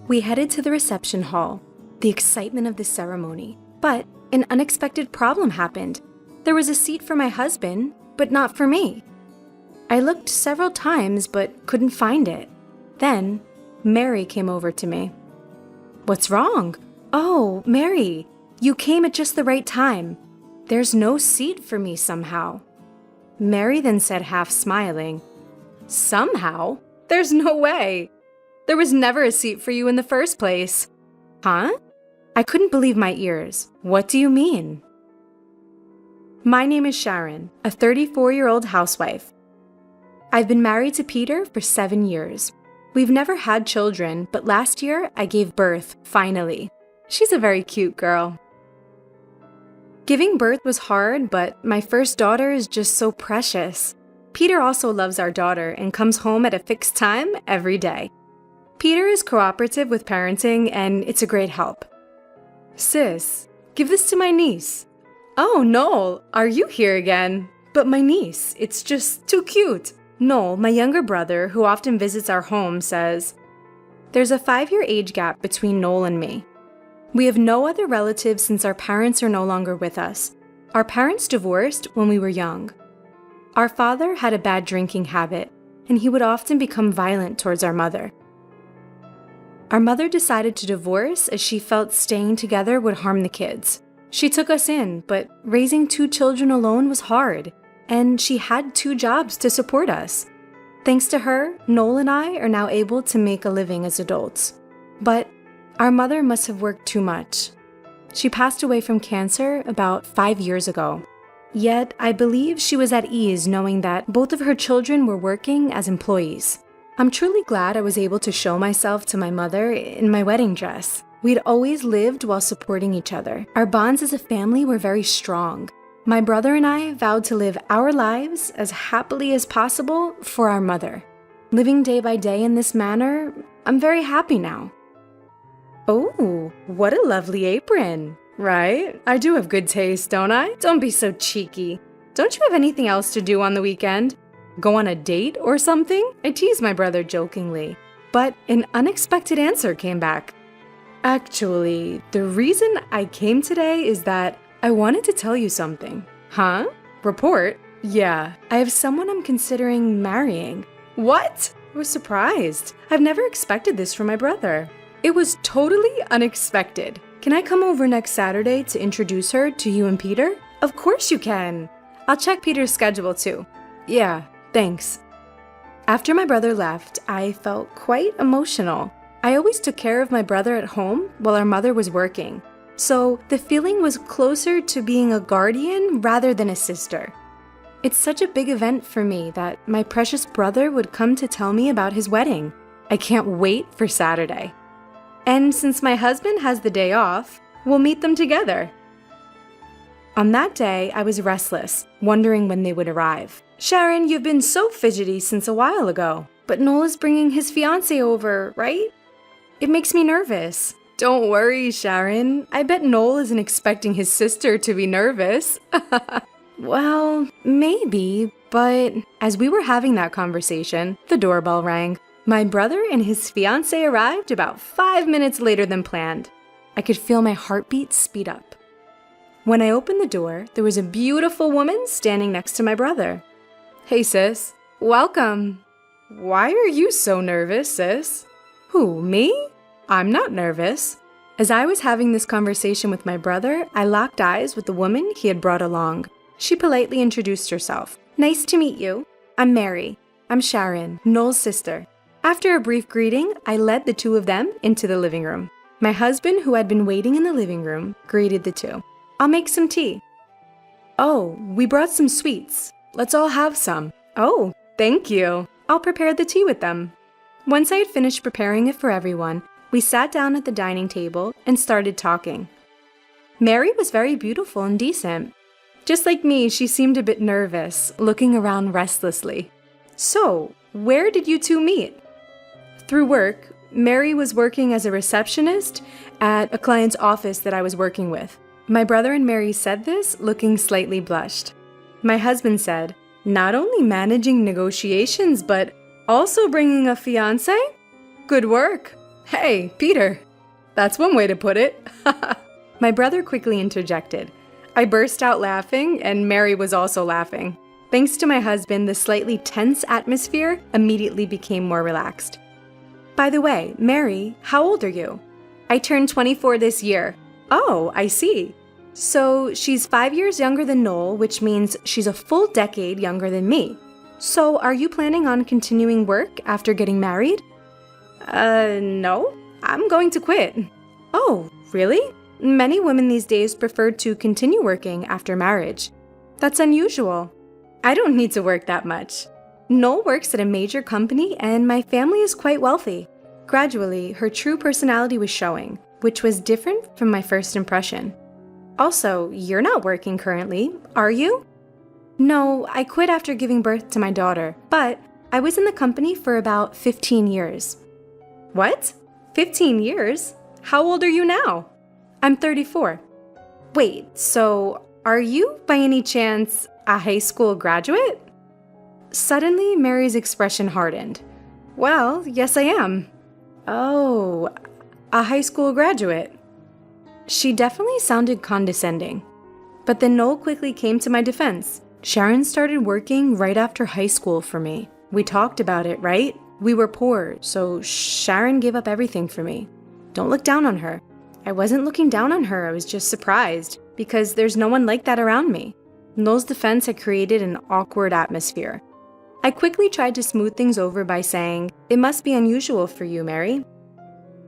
We headed to the reception hall, the excitement of the ceremony. But an unexpected problem happened. There was a seat for my husband, but not for me. I looked several times but couldn't find it. Then, Mary came over to me. "What's wrong?" "Oh, Mary, you came at just the right time. There's no seat for me somehow." Mary then said, half smiling, "Somehow? There's no way. There was never a seat for you in the first place." "Huh?" I couldn't believe my ears. "What do you mean?" My name is Sharon, a 34-year-old housewife. I've been married to Peter for 7 years. We've never had children, but last year I gave birth, finally. She's a very cute girl. Giving birth was hard, but my first daughter is just so precious. Peter also loves our daughter and comes home at a fixed time every day. Peter is cooperative with parenting, and it's a great help. "Sis, give this to my niece." "Oh, Noel, are you here again?" "But my niece, it's just too cute." Noel, my younger brother, who often visits our home, says, "There's a 5-year age gap between Noel and me. We have no other relatives since our parents are no longer with us. Our parents divorced when we were young. Our father had a bad drinking habit, and he would often become violent towards our mother. Our mother decided to divorce as she felt staying together would harm the kids. She took us in, but raising 2 children alone was hard, and she had 2 jobs to support us. Thanks to her, Noel and I are now able to make a living as adults. But our mother must have worked too much. She passed away from cancer about 5 years ago. Yet I believe she was at ease knowing that both of her children were working as employees. I'm truly glad I was able to show myself to my mother in my wedding dress. We'd always lived while supporting each other. Our bonds as a family were very strong. My brother and I vowed to live our lives as happily as possible for our mother. Living day by day in this manner, I'm very happy now." "Oh, what a lovely apron, right? I do have good taste, don't I? Don't be so cheeky. Don't you have anything else to do on the weekend? Go on a date or something?" I teased my brother jokingly, but an unexpected answer came back. "Actually, the reason I came today is that I wanted to tell you something." "Huh? Report?" "Yeah, I have someone I'm considering marrying." "What?" I was surprised. I've never expected this from my brother. "It was totally unexpected. Can I come over next Saturday to introduce her to you and Peter?" "Of course you can. I'll check Peter's schedule too." "Yeah, thanks." After my brother left, I felt quite emotional. I always took care of my brother at home while our mother was working. So the feeling was closer to being a guardian rather than a sister. It's such a big event for me that my precious brother would come to tell me about his wedding. I can't wait for Saturday. And since my husband has the day off, we'll meet them together. On that day, I was restless, wondering when they would arrive. "Sharon, you've been so fidgety since a while ago. But Noel is bringing his fiancé over, right? It makes me nervous." "Don't worry, Sharon. I bet Noel isn't expecting his sister to be nervous." "Well, maybe, but..." As we were having that conversation, the doorbell rang. My brother and his fiancé arrived about 5 minutes later than planned. I could feel my heartbeat speed up. When I opened the door, there was a beautiful woman standing next to my brother. "Hey, sis. Welcome." "Why are you so nervous, sis?" "Who, me? I'm not nervous." As I was having this conversation with my brother, I locked eyes with the woman he had brought along. She politely introduced herself. "Nice to meet you. I'm Mary. I'm Sharon, Noel's sister." After a brief greeting, I led the 2 of them into the living room. My husband, who had been waiting in the living room, greeted the 2. "I'll make some tea." "Oh, we brought some sweets. Let's all have some." "Oh, thank you. I'll prepare the tea with them." Once I had finished preparing it for everyone, we sat down at the dining table and started talking. Mary was very beautiful and decent. Just like me, she seemed a bit nervous, looking around restlessly. "So, where did you 2 meet?" "Through work. Mary was working as a receptionist at a client's office that I was working with." My brother and Mary said this, looking slightly blushed. My husband said, "Not only managing negotiations, but also bringing a fiancé? Good work." Hey, Peter. That's one way to put it. My brother quickly interjected. I burst out laughing, and Mary was also laughing. Thanks to my husband, the slightly tense atmosphere immediately became more relaxed. By the way, Mary, how old are you? I turned 24 this year. Oh, I see. So she's 5 years younger than Noel, which means she's a full decade younger than me. So are you planning on continuing work after getting married? No. I'm going to quit. Oh, really? Many women these days prefer to continue working after marriage. That's unusual. I don't need to work that much. Noel works at a major company and my family is quite wealthy. Gradually, her true personality was showing, which was different from my first impression. Also, you're not working currently, are you? No, I quit after giving birth to my daughter, but I was in the company for about 15 years. What? 15 years? How old are you now? I'm 34. Wait, so are you, by any chance, a high school graduate? Suddenly, Mary's expression hardened. Well, yes I am. Oh, a high school graduate. She definitely sounded condescending. But then Noel quickly came to my defense. Sharon started working right after high school for me. We talked about it, right? We were poor, so Sharon gave up everything for me. Don't look down on her. I wasn't looking down on her, I was just surprised, because there's no one like that around me. Noel's defense had created an awkward atmosphere. I quickly tried to smooth things over by saying, "It must be unusual for you, Mary."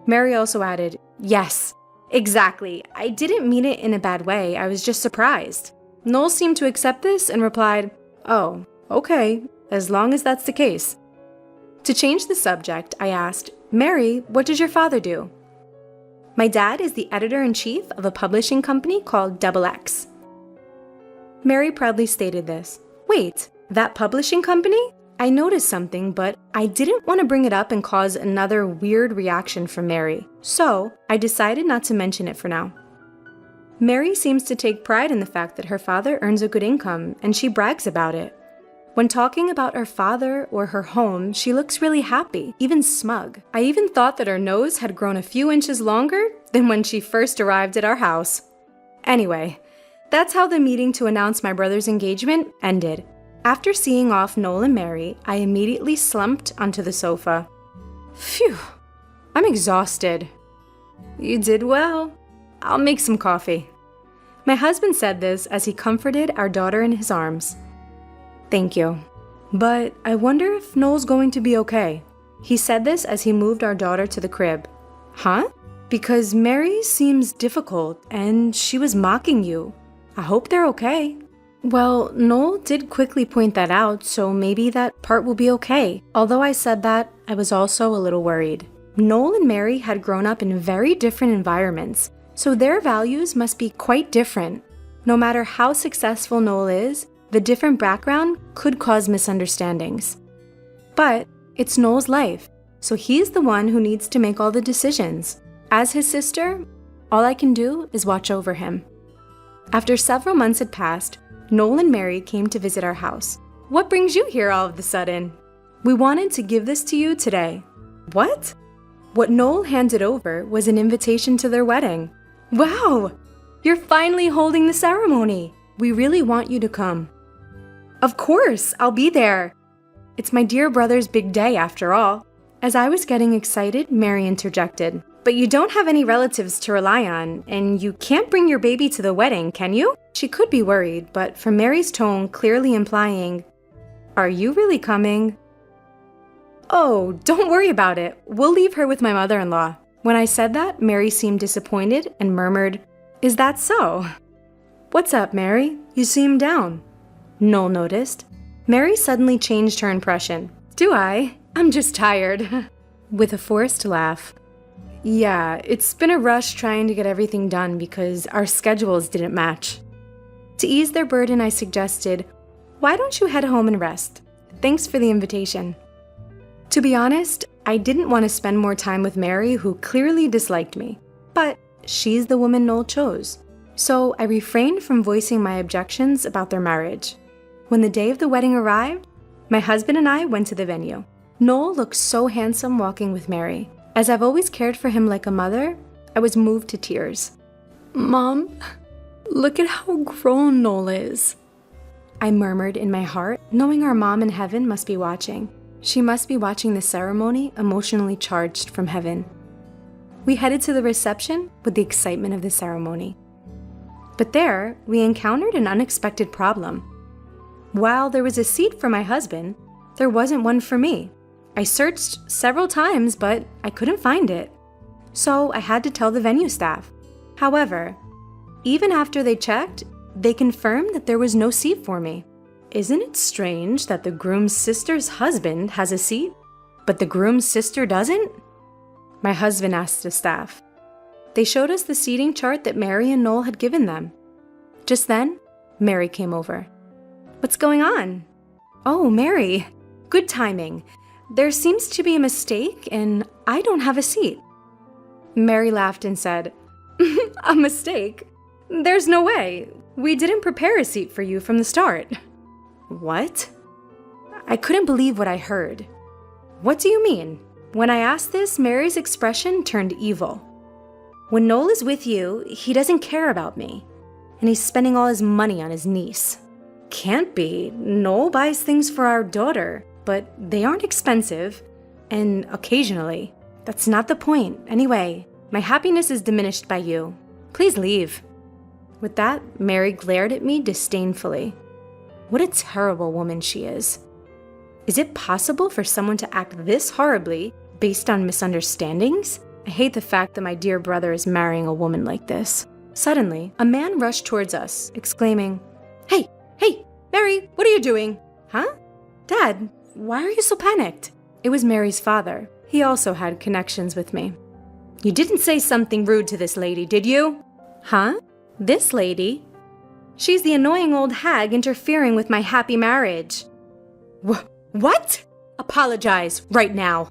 Mary also added, "Yes, exactly. I didn't mean it in a bad way, I was just surprised." Noel seemed to accept this and replied, "Oh, okay, as long as that's the case." To change the subject, I asked, "Mary, what does your father do?" My dad is the editor-in-chief of a publishing company called XX. Mary proudly stated this. Wait, that publishing company? I noticed something, but I didn't want to bring it up and cause another weird reaction from Mary, so I decided not to mention it for now. Mary seems to take pride in the fact that her father earns a good income, and she brags about it. When talking about her father or her home, she looks really happy, even smug. I even thought that her nose had grown a few inches longer than when she first arrived at our house. Anyway, that's how the meeting to announce my brother's engagement ended. After seeing off Noel and Mary, I immediately slumped onto the sofa. Phew, I'm exhausted. You did well. I'll make some coffee. My husband said this as he comforted our daughter in his arms. Thank you. But I wonder if Noel's going to be okay. He said this as he moved our daughter to the crib. Huh? Because Mary seems difficult and she was mocking you. I hope they're okay. Well, Noel did quickly point that out, so maybe that part will be okay. Although I said that, I was also a little worried. Noel and Mary had grown up in very different environments, so their values must be quite different. No matter how successful Noel is, the different background could cause misunderstandings. But it's Noel's life, so he's the one who needs to make all the decisions. As his sister, all I can do is watch over him. After several months had passed, Noel and Mary came to visit our house. What brings you here all of a sudden? We wanted to give this to you today. What? What Noel handed over was an invitation to their wedding. Wow! You're finally holding the ceremony. We really want you to come. Of course, I'll be there. It's my dear brother's big day after all. As I was getting excited, Mary interjected. But you don't have any relatives to rely on, and you can't bring your baby to the wedding, can you? She could be worried, but from Mary's tone clearly implying, "Are you really coming?" Oh, don't worry about it. We'll leave her with my mother-in-law. When I said that, Mary seemed disappointed and murmured, "Is that so?" What's up, Mary? You seem down. Noel noticed. Mary suddenly changed her impression. Do I? I'm just tired. With a forced laugh. Yeah, it's been a rush trying to get everything done because our schedules didn't match. To ease their burden, I suggested, why don't you head home and rest? Thanks for the invitation. To be honest, I didn't want to spend more time with Mary, who clearly disliked me. But she's the woman Noel chose. So I refrained from voicing my objections about their marriage. When the day of the wedding arrived, my husband and I went to the venue. Noel looked so handsome walking with Mary. As I've always cared for him like a mother, I was moved to tears. "Mom, look at how grown Noel is," I murmured in my heart, knowing our mom in heaven must be watching. She must be watching the ceremony, emotionally charged from heaven. We headed to the reception with the excitement of the ceremony. But there, we encountered an unexpected problem. While there was a seat for my husband, there wasn't one for me. I searched several times, but I couldn't find it. So I had to tell the venue staff. However, even after they checked, they confirmed that there was no seat for me. Isn't it strange that the groom's sister's husband has a seat, but the groom's sister doesn't? My husband asked the staff. They showed us the seating chart that Mary and Noel had given them. Just then, Mary came over. "What's going on?" "Oh, Mary, good timing. There seems to be a mistake and I don't have a seat." Mary laughed and said, "A mistake? There's no way. We didn't prepare a seat for you from the start." What? I couldn't believe what I heard. "What do you mean?" When I asked this, Mary's expression turned evil. "When Noel is with you, he doesn't care about me, and he's spending all his money on his niece." "Can't be. Noel buys things for our daughter, but they aren't expensive, and occasionally. That's not the point. Anyway, my happiness is diminished by you. Please leave." With that, Mary glared at me disdainfully. What a terrible woman she is. Is it possible for someone to act this horribly based on misunderstandings? I hate the fact that my dear brother is marrying a woman like this. Suddenly, a man rushed towards us, exclaiming, Hey, Mary, what are you doing?" "Huh? Dad, why are you so panicked?" It was Mary's father. He also had connections with me. "You didn't say something rude to this lady, did you?" "Huh? This lady? She's the annoying old hag interfering with my happy marriage." What? Apologize right now."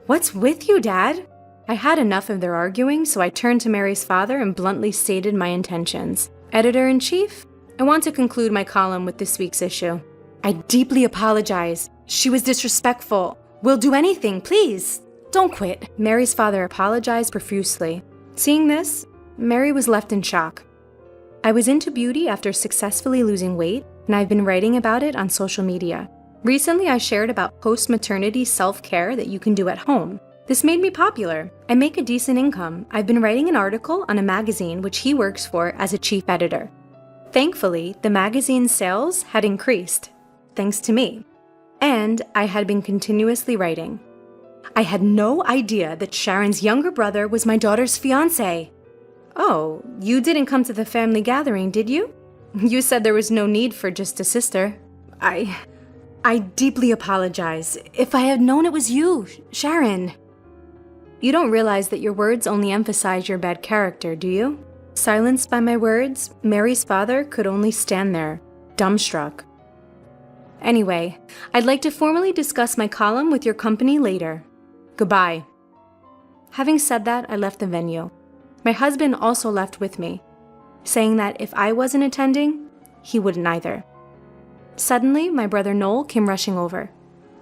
What's with you, Dad?" I had enough of their arguing, so I turned to Mary's father and bluntly stated my intentions. "Editor-in-chief, I want to conclude my column with this week's issue. I deeply apologize. She was disrespectful. We'll do anything, please. Don't quit." Mary's father apologized profusely. Seeing this, Mary was left in shock. I was into beauty after successfully losing weight, and I've been writing about it on social media. Recently, I shared about post-maternity self-care that you can do at home. This made me popular. I make a decent income. I've been writing an article on a magazine which he works for as a chief editor. Thankfully, the magazine's sales had increased, thanks to me. And I had been continuously writing. I had no idea that Sharon's younger brother was my daughter's fiancé. "Oh, you didn't come to the family gathering, did you? You said there was no need for just a sister." I deeply apologize. If I had known it was you, Sharon." You don't realize that your words only emphasize your bad character, do you? Silenced by my words, Mary's father could only stand there, dumbstruck. Anyway, I'd like to formally discuss my column with your company later. Goodbye. Having said that, I left the venue. My husband also left with me, saying that if I wasn't attending, he wouldn't either. Suddenly, my brother Noel came rushing over.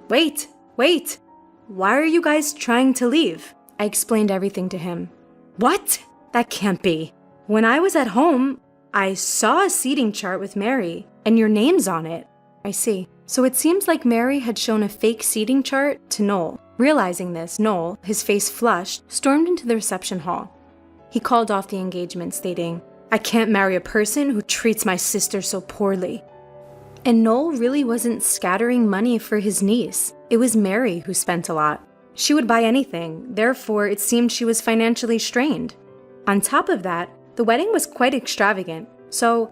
Wait! Why are you guys trying to leave?" I explained everything to him. "What? That can't be. When I was at home, I saw a seating chart with Mary, and your name's on it." "I see. So it seems like Mary had shown a fake seating chart to Noel." Realizing this, Noel, his face flushed, stormed into the reception hall. He called off the engagement, stating, "I can't marry a person who treats my sister so poorly." And Noel really wasn't scattering money for his niece. It was Mary who spent a lot. She would buy anything, therefore it seemed she was financially strained. On top of that, the wedding was quite extravagant, so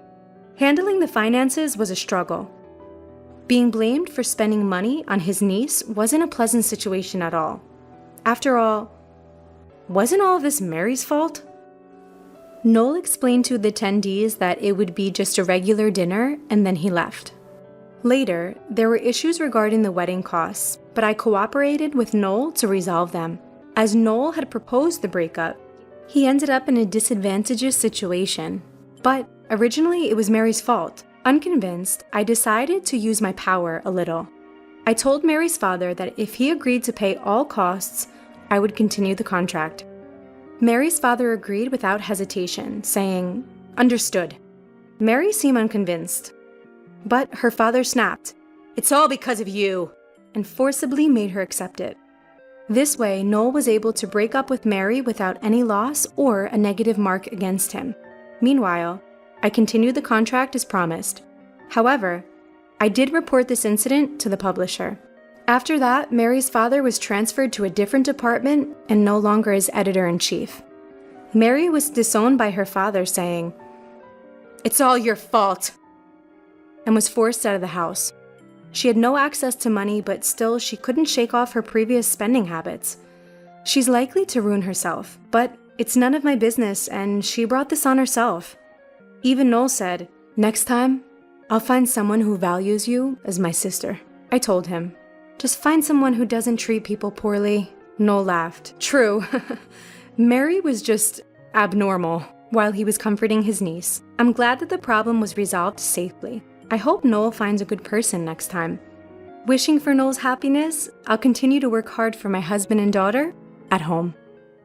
handling the finances was a struggle. Being blamed for spending money on his niece wasn't a pleasant situation at all. After all, wasn't all of this Mary's fault? Noel explained to the attendees that it would be just a regular dinner, and then he left. Later, there were issues regarding the wedding costs, but I cooperated with Noel to resolve them. As Noel had proposed the breakup, he ended up in a disadvantageous situation. But originally, it was Mary's fault. Unconvinced, I decided to use my power a little. I told Mary's father that if he agreed to pay all costs, I would continue the contract. Mary's father agreed without hesitation, saying, "Understood." Mary seemed unconvinced. But her father snapped, "It's all because of you," and forcibly made her accept it. This way, Noel was able to break up with Mary without any loss or a negative mark against him. Meanwhile, I continued the contract as promised. However, I did report this incident to the publisher. After that, Mary's father was transferred to a different department and no longer as editor-in-chief. Mary was disowned by her father, saying, "It's all your fault," and was forced out of the house. She had no access to money, but still she couldn't shake off her previous spending habits. She's likely to ruin herself, but it's none of my business, and she brought this on herself. Even Noel said, "Next time, I'll find someone who values you as my sister." I told him, "Just find someone who doesn't treat people poorly." Noel laughed. True. Mary was just abnormal while he was comforting his niece. I'm glad that the problem was resolved safely. I hope Noel finds a good person next time. Wishing for Noel's happiness, I'll continue to work hard for my husband and daughter at home.